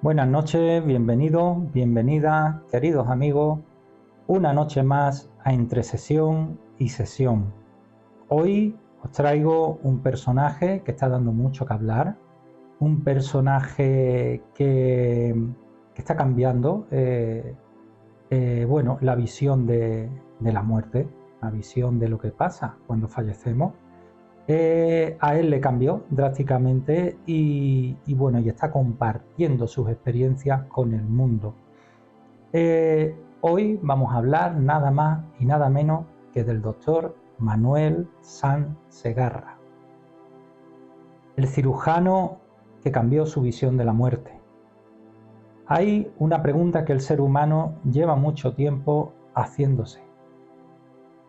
Buenas noches, bienvenidos, bienvenidas, queridos amigos, una noche más a Entre Sesión y Sesión. Hoy os traigo un personaje que está dando mucho que hablar, un personaje que está cambiando la visión de la muerte, la visión de lo que pasa cuando fallecemos. A él le cambió drásticamente y está compartiendo sus experiencias con el mundo. Hoy vamos a hablar nada más y nada menos que del doctor Manuel Sanz Segarra, el cirujano que cambió su visión de la muerte. Hay una pregunta que el ser humano lleva mucho tiempo haciéndose,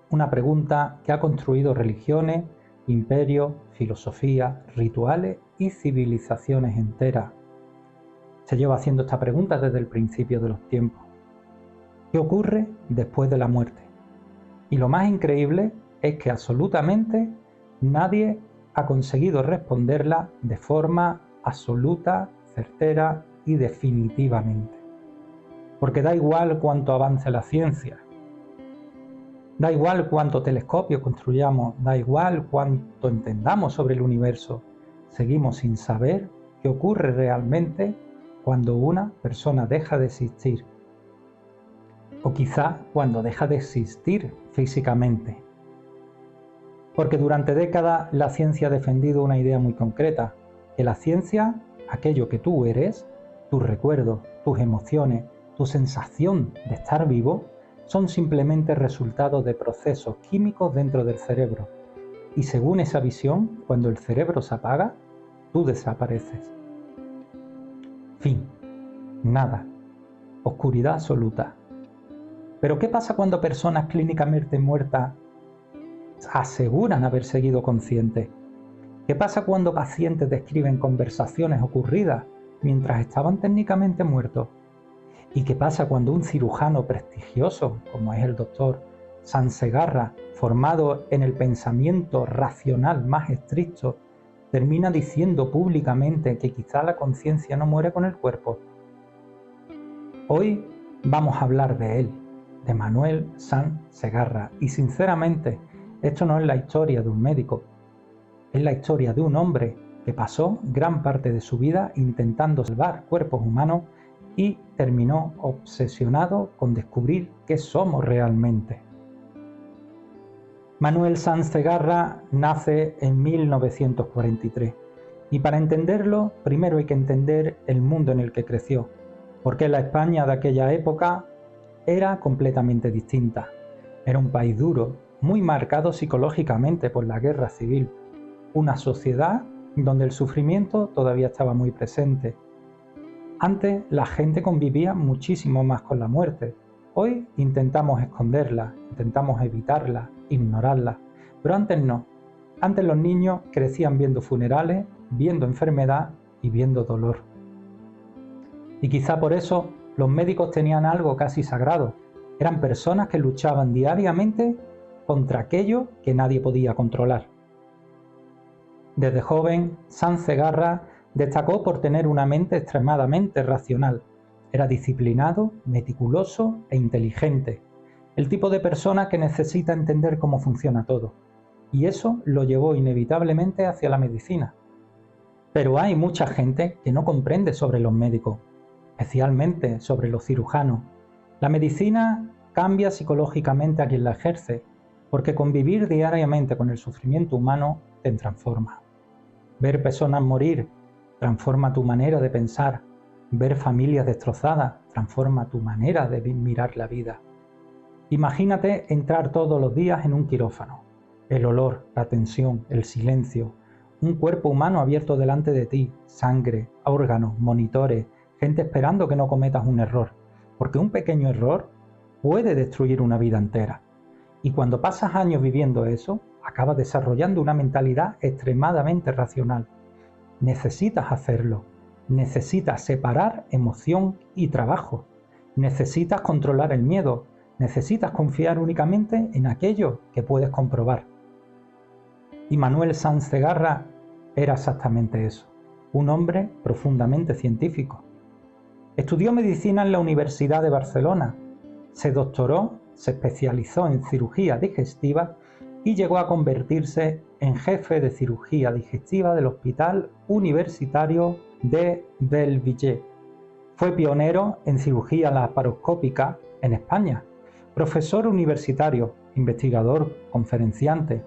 una pregunta que ha construido religiones, imperios, filosofías, rituales y civilizaciones enteras. Se lleva haciendo esta pregunta desde el principio de los tiempos. ¿Qué ocurre después de la muerte? Y lo más increíble es que absolutamente nadie ha conseguido responderla de forma absoluta, certera y definitivamente. Porque da igual cuánto avance la ciencia, da igual cuánto telescopio construyamos, da igual cuánto entendamos sobre el universo, seguimos sin saber qué ocurre realmente cuando una persona deja de existir. O quizá cuando deja de existir físicamente. Porque durante décadas la ciencia ha defendido una idea muy concreta, que la ciencia, aquello que tú eres, tus recuerdos, tus emociones, tu sensación de estar vivo, son simplemente resultados de procesos químicos dentro del cerebro. Y según esa visión, cuando el cerebro se apaga, tú desapareces. Fin. Nada. Oscuridad absoluta. Pero ¿qué pasa cuando personas clínicamente muertas aseguran haber seguido conscientes? ¿Qué pasa cuando pacientes describen conversaciones ocurridas mientras estaban técnicamente muertos? ¿Y qué pasa cuando un cirujano prestigioso, como es el doctor Sanz Segarra, formado en el pensamiento racional más estricto, termina diciendo públicamente que quizá la conciencia no muere con el cuerpo? Hoy vamos a hablar de él, de Manuel Sanz Segarra, y sinceramente esto no es la historia de un médico, es la historia de un hombre que pasó gran parte de su vida intentando salvar cuerpos humanos y terminó obsesionado con descubrir qué somos realmente. Manuel Sanz Segarra nace en 1943 y para entenderlo primero hay que entender el mundo en el que creció, porque la España de aquella época era completamente distinta. Era un país duro, muy marcado psicológicamente por la guerra civil, una sociedad donde el sufrimiento todavía estaba muy presente. Antes la gente convivía muchísimo más con la muerte. Hoy intentamos esconderla, intentamos evitarla, ignorarla. Pero antes no. Antes los niños crecían viendo funerales, viendo enfermedad y viendo dolor. Y quizá por eso los médicos tenían algo casi sagrado. Eran personas que luchaban diariamente contra aquello que nadie podía controlar. Desde joven, Sanz Segarra destacó por tener una mente extremadamente racional. Era disciplinado, meticuloso e inteligente. El tipo de persona que necesita entender cómo funciona todo. Y eso lo llevó inevitablemente hacia la medicina. Pero hay mucha gente que no comprende sobre los médicos, especialmente sobre los cirujanos. La medicina cambia psicológicamente a quien la ejerce, porque convivir diariamente con el sufrimiento humano te transforma. Ver personas morir transforma tu manera de pensar. Ver familias destrozadas transforma tu manera de mirar la vida. Imagínate entrar todos los días en un quirófano. El olor, la tensión, el silencio. Un cuerpo humano abierto delante de ti. Sangre, órganos, monitores, gente esperando que no cometas un error. Porque un pequeño error puede destruir una vida entera. Y cuando pasas años viviendo eso, acabas desarrollando una mentalidad extremadamente racional. Necesitas hacerlo. Necesitas separar emoción y trabajo. Necesitas controlar el miedo. Necesitas confiar únicamente en aquello que puedes comprobar. Y Manuel Sanz Segarra era exactamente eso. Un hombre profundamente científico. Estudió medicina en la Universidad de Barcelona, se doctoró, se especializó en cirugía digestiva y llegó a convertirse en jefe de cirugía digestiva del Hospital Universitario de Bellvitge. Fue pionero en cirugía laparoscópica en España, profesor universitario, investigador, conferenciante.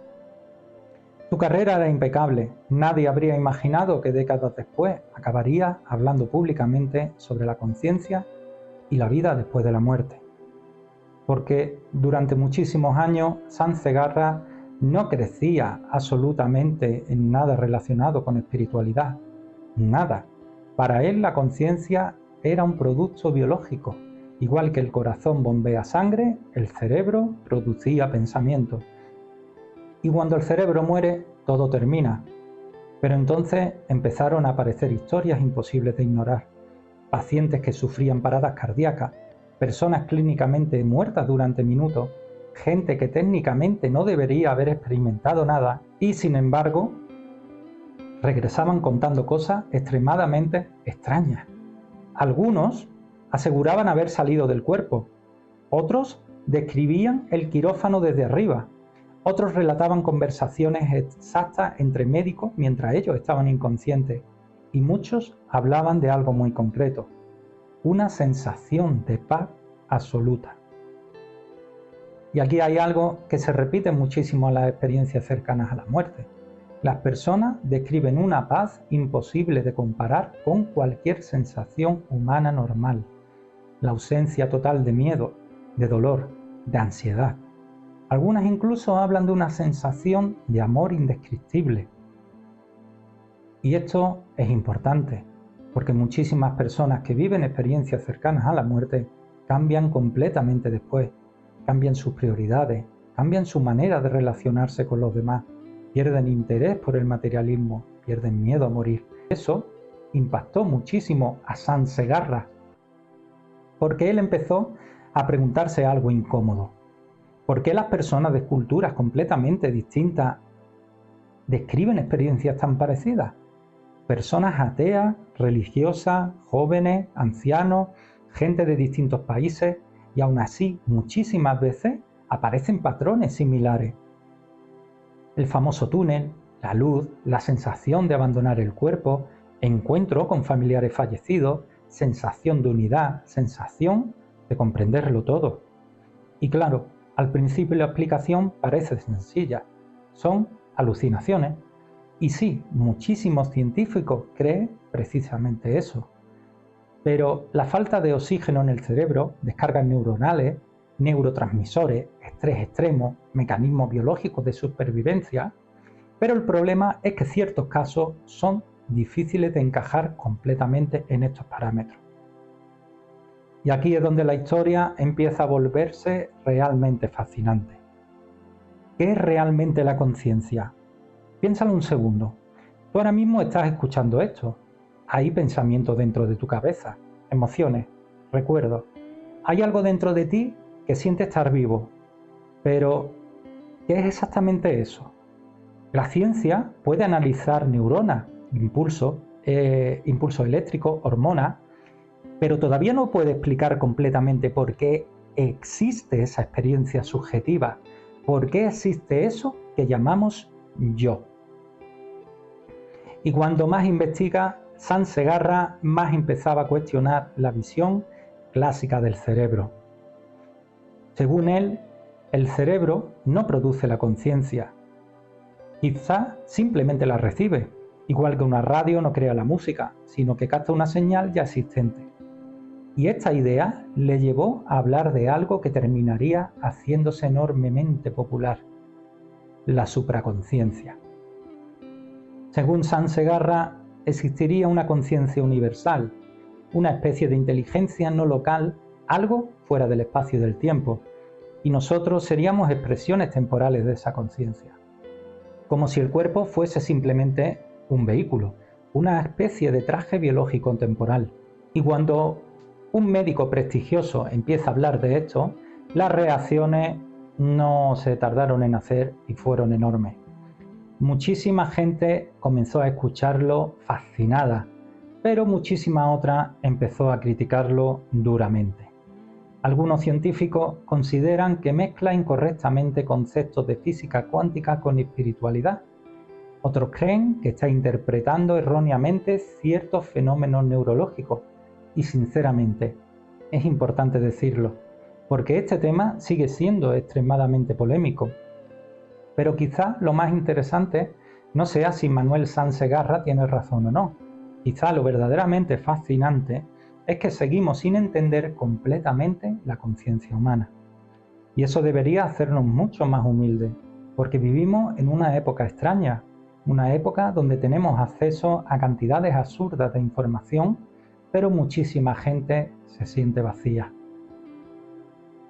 Su carrera era impecable. Nadie habría imaginado que décadas después acabaría hablando públicamente sobre la conciencia y la vida después de la muerte. Porque durante muchísimos años Sanz Segarra no crecía absolutamente en nada relacionado con espiritualidad. Nada. Para él la conciencia era un producto biológico. Igual que el corazón bombea sangre, el cerebro producía pensamientos. Y cuando el cerebro muere, todo termina. Pero entonces empezaron a aparecer historias imposibles de ignorar. Pacientes que sufrían paradas cardíacas, personas clínicamente muertas durante minutos, gente que técnicamente no debería haber experimentado nada y sin embargo regresaban contando cosas extremadamente extrañas. Algunos aseguraban haber salido del cuerpo, otros describían el quirófano desde arriba, otros relataban conversaciones exactas entre médicos mientras ellos estaban inconscientes y muchos hablaban de algo muy concreto, una sensación de paz absoluta. Y aquí hay algo que se repite muchísimo en las experiencias cercanas a la muerte. Las personas describen una paz imposible de comparar con cualquier sensación humana normal. La ausencia total de miedo, de dolor, de ansiedad. Algunas incluso hablan de una sensación de amor indescriptible. Y esto es importante, porque muchísimas personas que viven experiencias cercanas a la muerte cambian completamente después, cambian sus prioridades, cambian su manera de relacionarse con los demás, pierden interés por el materialismo, pierden miedo a morir. Eso impactó muchísimo a Sanz Segarra, porque él empezó a preguntarse algo incómodo. ¿Por qué las personas de culturas completamente distintas describen experiencias tan parecidas? Personas ateas, religiosas, jóvenes, ancianos, gente de distintos países, y aún así muchísimas veces aparecen patrones similares. El famoso túnel, la luz, la sensación de abandonar el cuerpo, encuentro con familiares fallecidos, sensación de unidad, sensación de comprenderlo todo. Y claro, al principio la explicación parece sencilla, son alucinaciones. Y sí, muchísimos científicos creen precisamente eso. Pero la falta de oxígeno en el cerebro, descargas neuronales, neurotransmisores, estrés extremo, mecanismos biológicos de supervivencia, pero el problema es que ciertos casos son difíciles de encajar completamente en estos parámetros. Y aquí es donde la historia empieza a volverse realmente fascinante. ¿Qué es realmente la conciencia? Piénsalo un segundo. Tú ahora mismo estás escuchando esto. Hay pensamientos dentro de tu cabeza, emociones, recuerdos. Hay algo dentro de ti que siente estar vivo. Pero, ¿qué es exactamente eso? La ciencia puede analizar neuronas, impulsos eléctricos, hormonas, pero todavía no puede explicar completamente por qué existe esa experiencia subjetiva, por qué existe eso que llamamos yo. Y cuando más investiga, Sanz Segarra más empezaba a cuestionar la visión clásica del cerebro. Según él, el cerebro no produce la conciencia, quizá simplemente la recibe, igual que una radio no crea la música, sino que capta una señal ya existente. Y esta idea le llevó a hablar de algo que terminaría haciéndose enormemente popular, la supraconciencia. Según Sanz Segarra, existiría una conciencia universal, una especie de inteligencia no local, algo fuera del espacio y del tiempo, y nosotros seríamos expresiones temporales de esa conciencia. Como si el cuerpo fuese simplemente un vehículo, una especie de traje biológico temporal. Y cuando un médico prestigioso empieza a hablar de esto, las reacciones no se tardaron en hacer y fueron enormes. Muchísima gente comenzó a escucharlo fascinada, pero muchísima otra empezó a criticarlo duramente. Algunos científicos consideran que mezcla incorrectamente conceptos de física cuántica con espiritualidad. Otros creen que está interpretando erróneamente ciertos fenómenos neurológicos. Y sinceramente, es importante decirlo, porque este tema sigue siendo extremadamente polémico. Pero quizá lo más interesante no sea si Manuel Sanz Segarra tiene razón o no. Quizá lo verdaderamente fascinante es que seguimos sin entender completamente la conciencia humana. Y eso debería hacernos mucho más humildes, porque vivimos en una época extraña, una época donde tenemos acceso a cantidades absurdas de información, pero muchísima gente se siente vacía.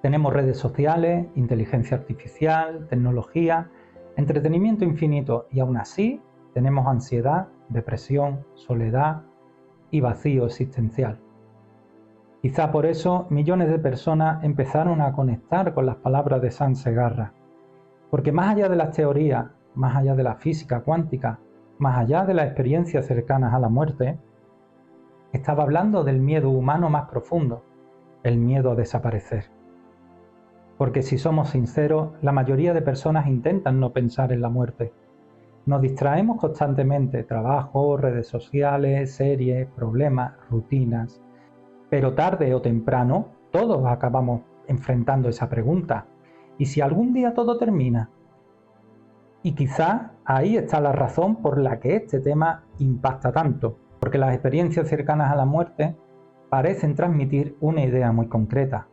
Tenemos redes sociales, inteligencia artificial, tecnología, entretenimiento infinito y aún así tenemos ansiedad, depresión, soledad y vacío existencial. Quizá por eso millones de personas empezaron a conectar con las palabras de Sanz Segarra, porque más allá de las teorías, más allá de la física cuántica, más allá de las experiencias cercanas a la muerte, estaba hablando del miedo humano más profundo, el miedo a desaparecer. Porque si somos sinceros, la mayoría de personas intentan no pensar en la muerte. Nos distraemos constantemente, trabajo, redes sociales, series, problemas, rutinas. Pero tarde o temprano, todos acabamos enfrentando esa pregunta. ¿Y si algún día todo termina? Y quizá ahí está la razón por la que este tema impacta tanto, porque las experiencias cercanas a la muerte parecen transmitir una idea muy concreta,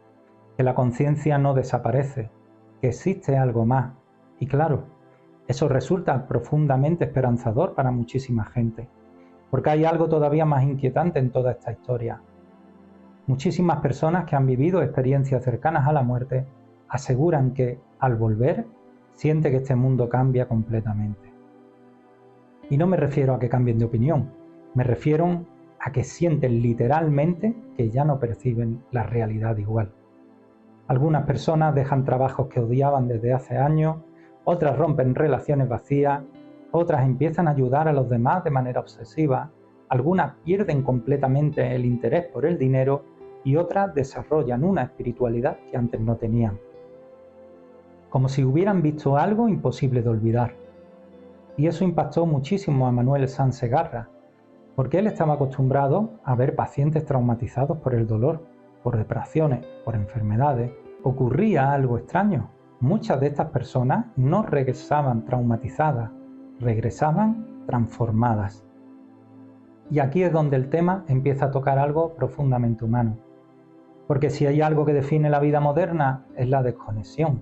que la conciencia no desaparece, que existe algo más. Y claro, eso resulta profundamente esperanzador para muchísima gente, porque hay algo todavía más inquietante en toda esta historia. Muchísimas personas que han vivido experiencias cercanas a la muerte aseguran que, al volver, siente que este mundo cambia completamente. Y no me refiero a que cambien de opinión, me refiero a que sienten literalmente que ya no perciben la realidad igual. Algunas personas dejan trabajos que odiaban desde hace años, otras rompen relaciones vacías, otras empiezan a ayudar a los demás de manera obsesiva, algunas pierden completamente el interés por el dinero y otras desarrollan una espiritualidad que antes no tenían. Como si hubieran visto algo imposible de olvidar. Y eso impactó muchísimo a Manuel Sanz Segarra, porque él estaba acostumbrado a ver pacientes traumatizados por el dolor, por depresiones, por enfermedades. Ocurría algo extraño. Muchas de estas personas no regresaban traumatizadas, regresaban transformadas. Y aquí es donde el tema empieza a tocar algo profundamente humano. Porque si hay algo que define la vida moderna es la desconexión.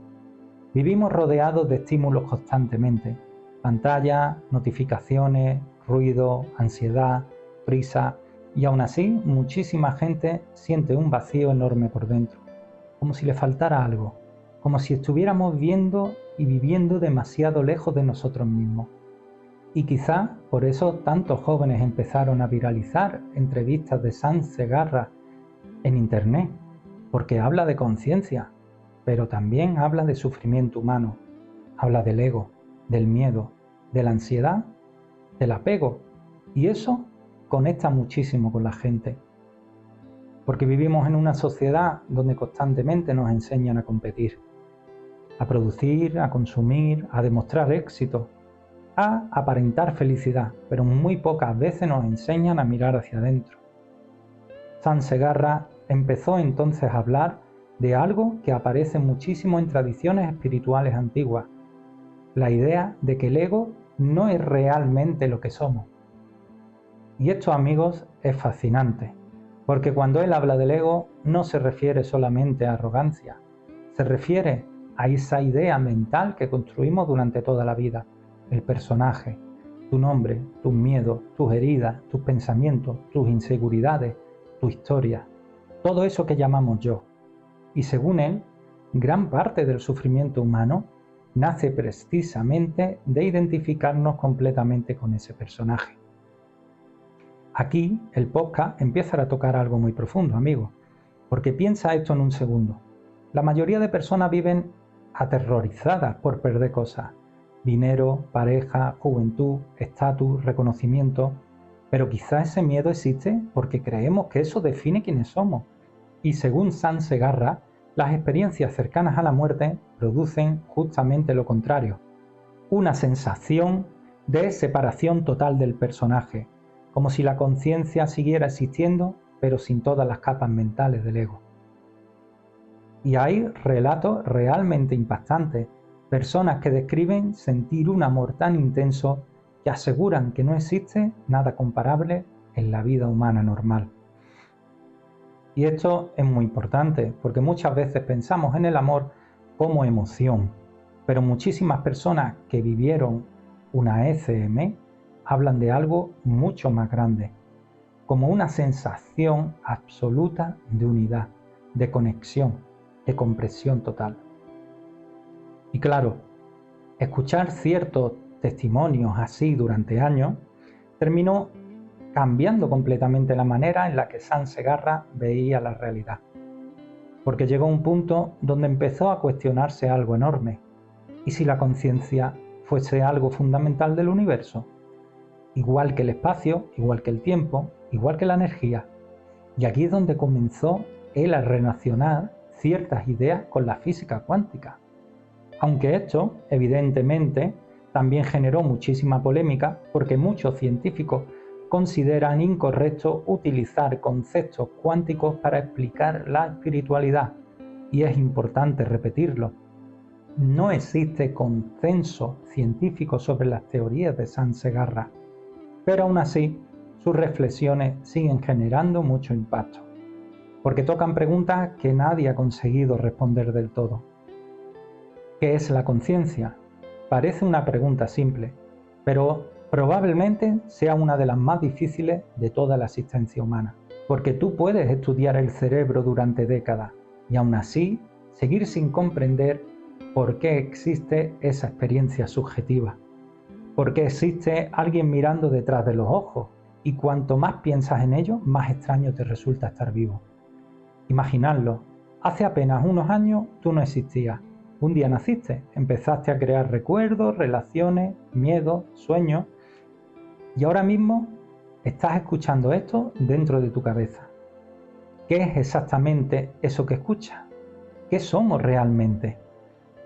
Vivimos rodeados de estímulos constantemente. Pantallas, notificaciones, ruido, ansiedad, prisa. Y aún así, muchísima gente siente un vacío enorme por dentro. Como si le faltara algo. Como si estuviéramos viendo y viviendo demasiado lejos de nosotros mismos. Y quizá por eso tantos jóvenes empezaron a viralizar entrevistas de Sanz Segarra en internet, porque habla de conciencia, pero también habla de sufrimiento humano, habla del ego, del miedo, de la ansiedad, del apego, y eso conecta muchísimo con la gente, porque vivimos en una sociedad donde constantemente nos enseñan a competir, a producir, a consumir, a demostrar éxito, a aparentar felicidad, pero muy pocas veces nos enseñan a mirar hacia adentro. Sanz Segarra empezó entonces a hablar de algo que aparece muchísimo en tradiciones espirituales antiguas, la idea de que el ego no es realmente lo que somos. Y esto, amigos, es fascinante, porque cuando él habla del ego no se refiere solamente a arrogancia, se refiere a esa idea mental que construimos durante toda la vida, el personaje, tu nombre, tus miedos, tus heridas, tus pensamientos, tus inseguridades, tu historia, todo eso que llamamos yo. Y según él, gran parte del sufrimiento humano nace precisamente de identificarnos completamente con ese personaje. Aquí el podcast empieza a tocar algo muy profundo, amigo, porque piensa esto en un segundo. La mayoría de personas viven aterrorizadas por perder cosas, dinero, pareja, juventud, estatus, reconocimiento, Pero quizá ese miedo existe porque creemos que eso define quiénes somos. Y según San Segarra, las experiencias cercanas a la muerte producen justamente lo contrario, una sensación de separación total del personaje, como si la conciencia siguiera existiendo, pero sin todas las capas mentales del ego. Y hay relatos realmente impactantes, personas que describen sentir un amor tan intenso que aseguran que no existe nada comparable en la vida humana normal. Y esto es muy importante, porque muchas veces pensamos en el amor como emoción, pero muchísimas personas que vivieron una ECM hablan de algo mucho más grande, como una sensación absoluta de unidad, de conexión, de comprensión total. Y claro, escuchar ciertos testimonios así durante años terminó cambiando completamente la manera en la que San Segarra veía la realidad, porque llegó a un punto donde empezó a cuestionarse algo enorme. ¿Y si la conciencia fuese algo fundamental del universo? Igual que el espacio, igual que el tiempo, igual que la energía. Y aquí es donde comenzó él a relacionar ciertas ideas con la física cuántica. Aunque esto, evidentemente, también generó muchísima polémica porque muchos científicos consideran incorrecto utilizar conceptos cuánticos para explicar la espiritualidad. Y es importante repetirlo. No existe consenso científico sobre las teorías de San Segarra, pero aún así sus reflexiones siguen generando mucho impacto, porque tocan preguntas que nadie ha conseguido responder del todo. ¿Qué es la conciencia? Parece una pregunta simple, pero probablemente sea una de las más difíciles de toda la existencia humana, porque tú puedes estudiar el cerebro durante décadas y aún así seguir sin comprender por qué existe esa experiencia subjetiva, por qué existe alguien mirando detrás de los ojos, y cuanto más piensas en ello, más extraño te resulta estar vivo. Imaginadlo, hace apenas unos años tú no existías. Un día naciste, empezaste a crear recuerdos, relaciones, miedos, sueños, y ahora mismo estás escuchando esto dentro de tu cabeza. ¿Qué es exactamente eso que escuchas? ¿Qué somos realmente?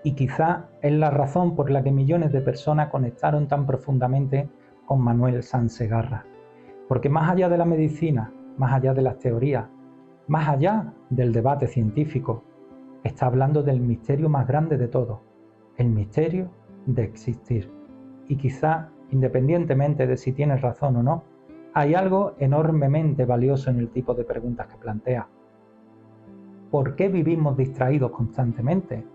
Y quizá es la razón por la que millones de personas conectaron tan profundamente con Manuel Sansegarra. Porque más allá de la medicina, más allá de las teorías, más allá del debate científico, está hablando del misterio más grande de todo, el misterio de existir. Y quizá, independientemente de si tienes razón o no, hay algo enormemente valioso en el tipo de preguntas que plantea. ¿Por qué vivimos distraídos constantemente?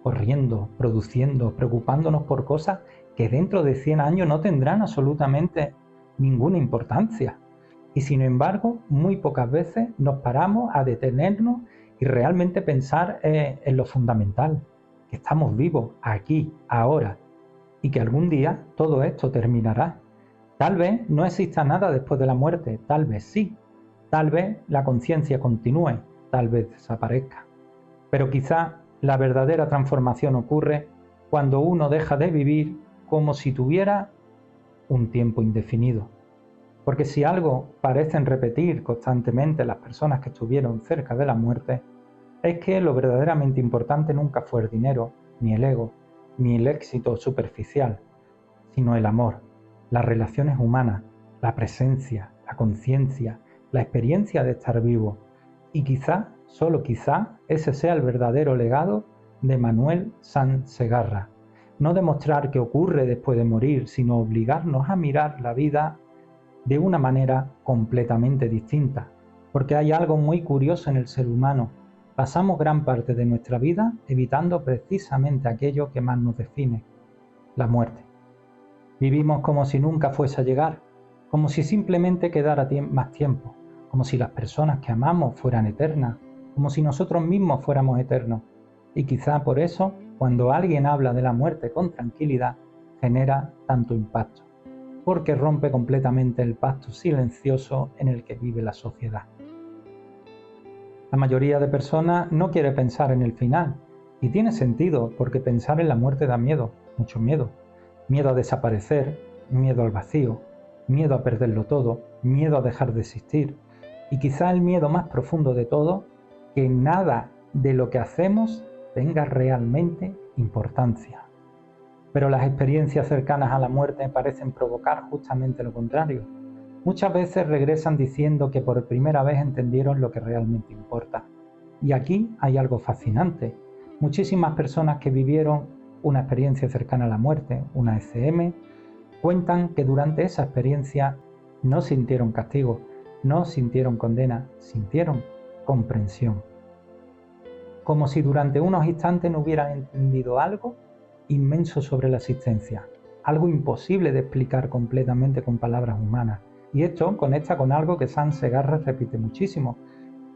Corriendo, produciendo, preocupándonos por cosas que dentro de 100 años no tendrán absolutamente ninguna importancia. Y sin embargo, muy pocas veces nos paramos a detenernos y realmente pensar en lo fundamental, que estamos vivos aquí, ahora, y que algún día todo esto terminará. Tal vez no exista nada después de la muerte, tal vez sí, tal vez la conciencia continúe, tal vez desaparezca. Pero quizá la verdadera transformación ocurre cuando uno deja de vivir como si tuviera un tiempo indefinido. Porque si algo parecen repetir constantemente las personas que estuvieron cerca de la muerte, es que lo verdaderamente importante nunca fue el dinero, ni el ego, ni el éxito superficial, sino el amor, las relaciones humanas, la presencia, la conciencia, la experiencia de estar vivo. Y quizá, solo quizá, ese sea el verdadero legado de Manuel Sansegarra. No demostrar qué ocurre después de morir, sino obligarnos a mirar la vida de una manera completamente distinta, porque hay algo muy curioso en el ser humano. Pasamos gran parte de nuestra vida evitando precisamente aquello que más nos define, la muerte. Vivimos como si nunca fuese a llegar, como si simplemente quedara más tiempo, como si las personas que amamos fueran eternas, como si nosotros mismos fuéramos eternos. Y quizá por eso, cuando alguien habla de la muerte con tranquilidad, genera tanto impacto, porque rompe completamente el pacto silencioso en el que vive la sociedad. La mayoría de personas no quiere pensar en el final, y tiene sentido, porque pensar en la muerte da miedo, mucho miedo. Miedo a desaparecer, miedo al vacío, miedo a perderlo todo, miedo a dejar de existir y quizá el miedo más profundo de todo, que nada de lo que hacemos tenga realmente importancia. Pero las experiencias cercanas a la muerte parecen provocar justamente lo contrario. Muchas veces regresan diciendo que por primera vez entendieron lo que realmente importa. Y aquí hay algo fascinante. Muchísimas personas que vivieron una experiencia cercana a la muerte, una ECM, cuentan que durante esa experiencia no sintieron castigo, no sintieron condena, sintieron comprensión. Como si durante unos instantes no hubieran entendido algo inmenso sobre la existencia, algo imposible de explicar completamente con palabras humanas. Y esto conecta con algo que Sáenz Segarra repite muchísimo,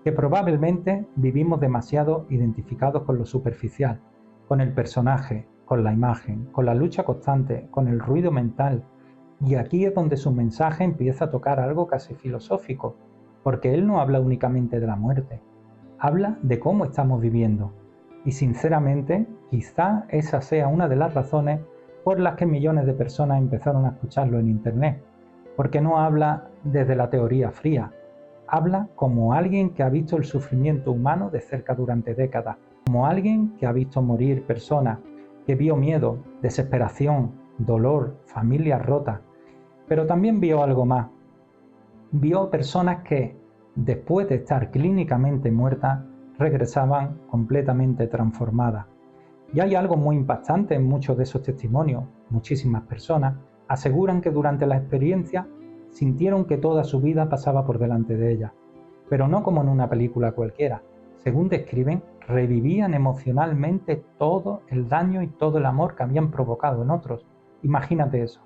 que probablemente vivimos demasiado identificados con lo superficial, con el personaje, con la imagen, con la lucha constante, con el ruido mental. Y aquí es donde su mensaje empieza a tocar algo casi filosófico, porque él no habla únicamente de la muerte, habla de cómo estamos viviendo. Y sinceramente, quizá esa sea una de las razones por las que millones de personas empezaron a escucharlo en Internet, porque no habla desde la teoría fría, habla como alguien que ha visto el sufrimiento humano de cerca durante décadas, como alguien que ha visto morir personas, que vio miedo, desesperación, dolor, familias rotas, pero también vio algo más. Vio personas que, después de estar clínicamente muertas, regresaban completamente transformadas. Y hay algo muy impactante en muchos de esos testimonios. Muchísimas personas aseguran que durante la experiencia sintieron que toda su vida pasaba por delante de ellas, pero no como en una película cualquiera. Según describen, revivían emocionalmente todo el daño y todo el amor que habían provocado en otros. Imagínate eso,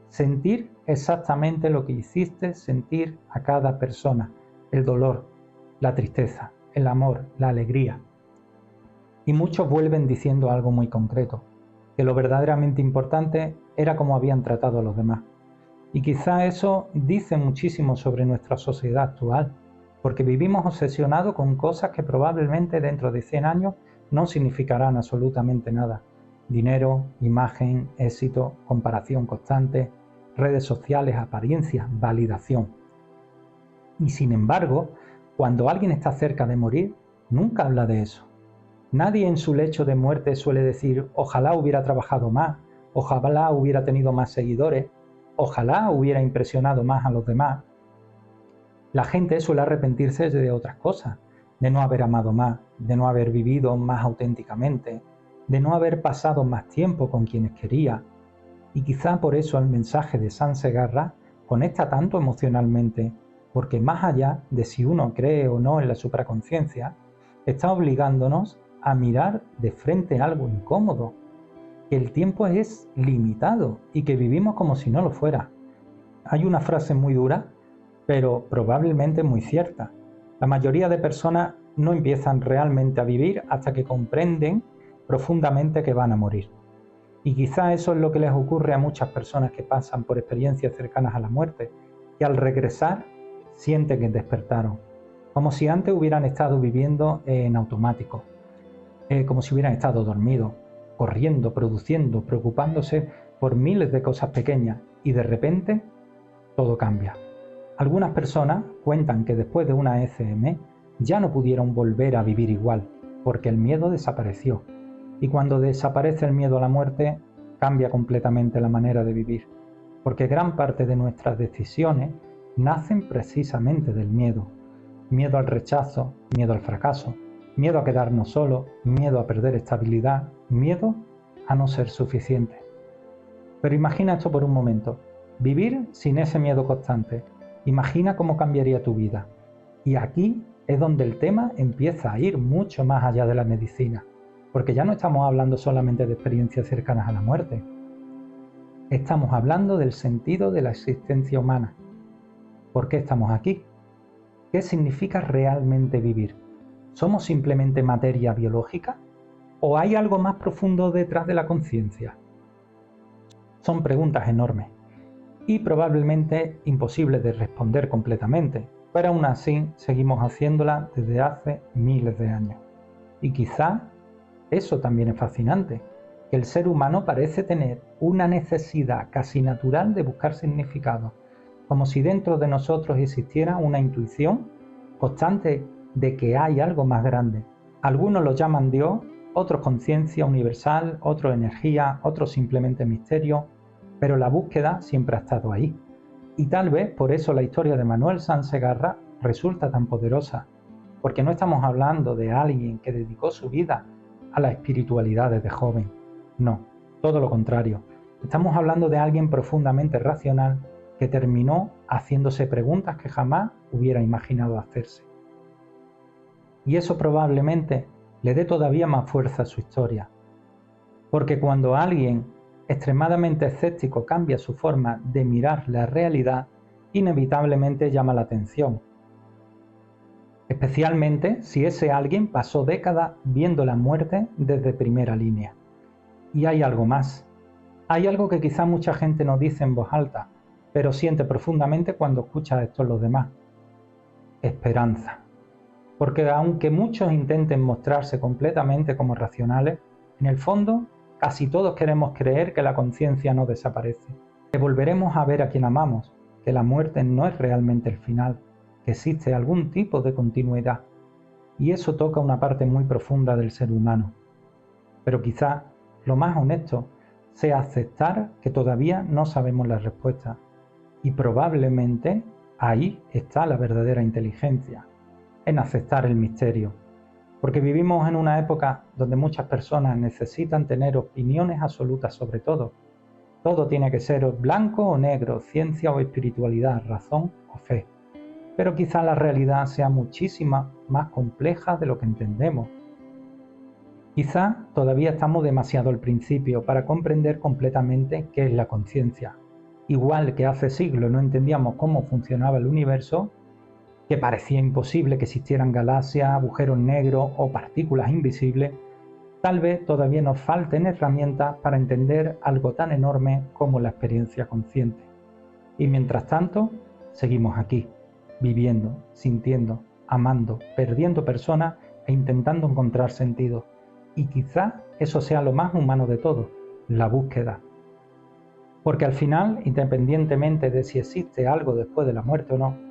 sentir exactamente lo que hiciste sentir a cada persona, el dolor, la tristeza, el amor, la alegría. Y muchos vuelven diciendo algo muy concreto, que lo verdaderamente importante era cómo habían tratado a los demás. Y quizá eso dice muchísimo sobre nuestra sociedad actual, porque vivimos obsesionados con cosas que probablemente dentro de 100 años no significarán absolutamente nada. Dinero, imagen, éxito, comparación constante, redes sociales, apariencia, validación. Y sin embargo, cuando alguien está cerca de morir, nunca habla de eso. Nadie en su lecho de muerte suele decir, ojalá hubiera trabajado más, ojalá hubiera tenido más seguidores, ojalá hubiera impresionado más a los demás. La gente suele arrepentirse de otras cosas, de no haber amado más, de no haber vivido más auténticamente, de no haber pasado más tiempo con quienes quería. Y quizá por eso el mensaje de Sáenz Segarra conecta tanto emocionalmente, porque más allá de si uno cree o no en la supraconciencia, está obligándonos a mirar de frente algo incómodo, que el tiempo es limitado y que vivimos como si no lo fuera. Hay una frase muy dura, pero probablemente muy cierta. La mayoría de personas no empiezan realmente a vivir hasta que comprenden profundamente que van a morir. Y quizá eso es lo que les ocurre a muchas personas que pasan por experiencias cercanas a la muerte, que al regresar sienten que despertaron, como si antes hubieran estado viviendo en automático, como si hubieran estado dormidos, corriendo, produciendo, preocupándose por miles de cosas pequeñas, y de repente todo cambia. Algunas personas cuentan que después de una ECM ya no pudieron volver a vivir igual, porque el miedo desapareció. Y cuando desaparece el miedo a la muerte, cambia completamente la manera de vivir, porque gran parte de nuestras decisiones nacen precisamente del miedo. Miedo al rechazo, miedo al fracaso, miedo a quedarnos solos, miedo a perder estabilidad, miedo a no ser suficiente. Pero imagina esto por un momento, vivir sin ese miedo constante. Imagina cómo cambiaría tu vida. Y aquí es donde el tema empieza a ir mucho más allá de la medicina, porque ya no estamos hablando solamente de experiencias cercanas a la muerte. Estamos hablando del sentido de la existencia humana. ¿Por qué estamos aquí? ¿Qué significa realmente vivir? ¿Somos simplemente materia biológica? ¿O hay algo más profundo detrás de la conciencia? Son preguntas enormes y probablemente imposibles de responder completamente, pero aún así seguimos haciéndolas desde hace miles de años. Y quizá eso también es fascinante, que el ser humano parece tener una necesidad casi natural de buscar significado, como si dentro de nosotros existiera una intuición constante de que hay algo más grande. Algunos lo llaman Dios, otros conciencia universal, otros energía, otros simplemente misterio, pero la búsqueda siempre ha estado ahí. Y tal vez por eso la historia de Manuel Sanz Segarra resulta tan poderosa, porque no estamos hablando de alguien que dedicó su vida a la espiritualidad desde joven. No, todo lo contrario. Estamos hablando de alguien profundamente racional que terminó haciéndose preguntas que jamás hubiera imaginado hacerse. Y eso probablemente le dé todavía más fuerza a su historia. Porque cuando alguien extremadamente escéptico cambia su forma de mirar la realidad, inevitablemente llama la atención. Especialmente si ese alguien pasó décadas viendo la muerte desde primera línea. Y hay algo más. Hay algo que quizá mucha gente no dice en voz alta, pero siente profundamente cuando escucha esto en los demás. Esperanza. Porque aunque muchos intenten mostrarse completamente como racionales, en el fondo casi todos queremos creer que la conciencia no desaparece, que volveremos a ver a quien amamos, que la muerte no es realmente el final, que existe algún tipo de continuidad. Y eso toca una parte muy profunda del ser humano. Pero quizá lo más honesto sea aceptar que todavía no sabemos la respuesta. Y probablemente ahí está la verdadera inteligencia, en aceptar el misterio. Porque vivimos en una época donde muchas personas necesitan tener opiniones absolutas sobre todo. Todo tiene que ser blanco o negro, ciencia o espiritualidad, razón o fe. Pero quizá la realidad sea muchísima más compleja de lo que entendemos. Quizá todavía estamos demasiado al principio para comprender completamente qué es la conciencia. Igual que hace siglos no entendíamos cómo funcionaba el universo, que parecía imposible que existieran galaxias, agujeros negros o partículas invisibles, tal vez todavía nos falten herramientas para entender algo tan enorme como la experiencia consciente. Y mientras tanto, seguimos aquí, viviendo, sintiendo, amando, perdiendo personas e intentando encontrar sentido. Y quizá eso sea lo más humano de todo, la búsqueda. Porque al final, independientemente de si existe algo después de la muerte o no,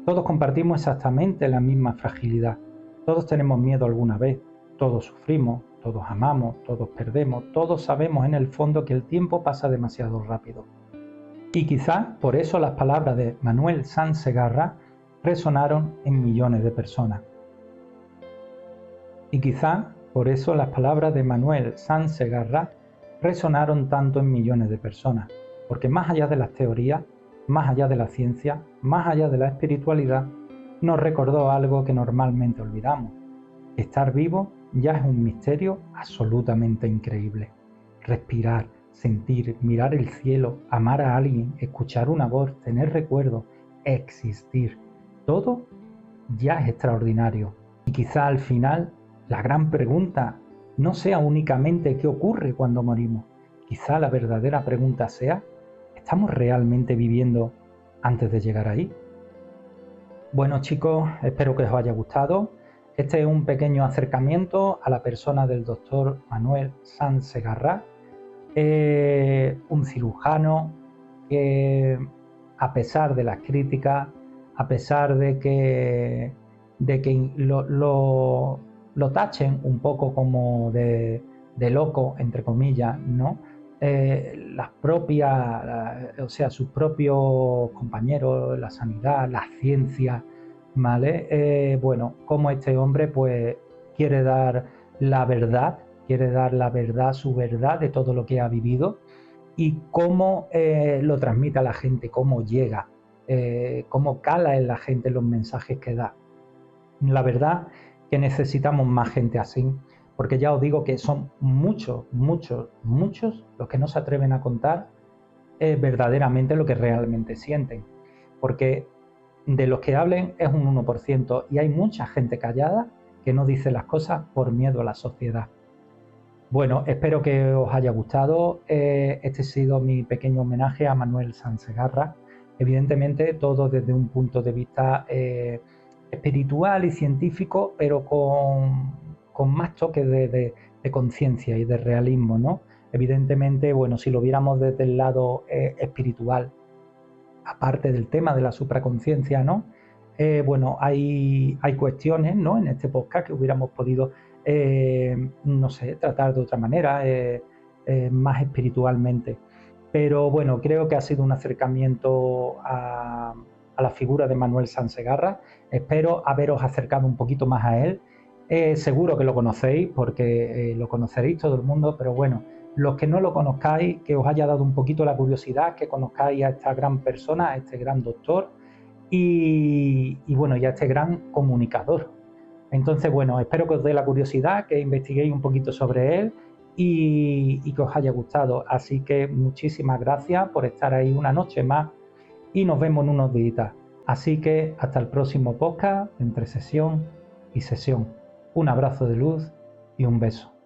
todos compartimos exactamente la misma fragilidad. Todos tenemos miedo alguna vez, todos sufrimos, todos amamos, todos perdemos, todos sabemos en el fondo que el tiempo pasa demasiado rápido. Y quizás por eso las palabras de Manuel Sanz Segarra resonaron en millones de personas. Y quizás por eso las palabras de Manuel Sanz Segarra resonaron tanto en millones de personas, porque más allá de las teorías, más allá de la ciencia, más allá de la espiritualidad, nos recordó algo que normalmente olvidamos. Estar vivo ya es un misterio absolutamente increíble. Respirar, sentir, mirar el cielo, amar a alguien, escuchar una voz, tener recuerdos, existir. Todo ya es extraordinario. Y quizá al final la gran pregunta no sea únicamente qué ocurre cuando morimos. Quizá la verdadera pregunta sea, ¿estamos realmente viviendo antes de llegar ahí? Bueno chicos, espero que os haya gustado. Este es un pequeño acercamiento a la persona del doctor Manuel Sanz Segarra, un cirujano que a pesar de las críticas, a pesar de que lo tachen un poco como de loco, entre comillas, ¿no? Sus propios compañeros, la sanidad, la ciencia, ¿vale? Como este hombre pues quiere dar la verdad, su verdad de todo lo que ha vivido y cómo lo transmite a la gente, cómo llega, cómo cala en la gente los mensajes que da. La verdad que necesitamos más gente así, porque ya os digo que son muchos los que no se atreven a contar verdaderamente lo que realmente sienten, porque de los que hablen es un 1% y hay mucha gente callada que no dice las cosas por miedo a la sociedad. Bueno, espero que os haya gustado. Este ha sido mi pequeño homenaje a Manuel Sanz Segarra. Evidentemente todo desde un punto de vista espiritual y científico, pero con más toques de conciencia y de realismo, ¿no? Evidentemente, bueno, si lo viéramos desde el lado espiritual, aparte del tema de la supraconciencia, ¿no? Bueno, hay cuestiones, ¿no? En este podcast que hubiéramos podido, no sé, tratar de otra manera, más espiritualmente. Pero bueno, creo que ha sido un acercamiento a la figura de Manuel Sansegarra. Espero haberos acercado un poquito más a él. Seguro que lo conocéis porque lo conoceréis todo el mundo, pero bueno, los que no lo conozcáis, que os haya dado un poquito la curiosidad, que conozcáis a esta gran persona, a este gran doctor y bueno, y a este gran comunicador. Entonces, bueno, espero que os dé la curiosidad, que investiguéis un poquito sobre él y que os haya gustado. Así que muchísimas gracias por estar ahí una noche más y nos vemos en unos días. Así que hasta el próximo podcast, entre sesión y sesión. Un abrazo de luz y un beso.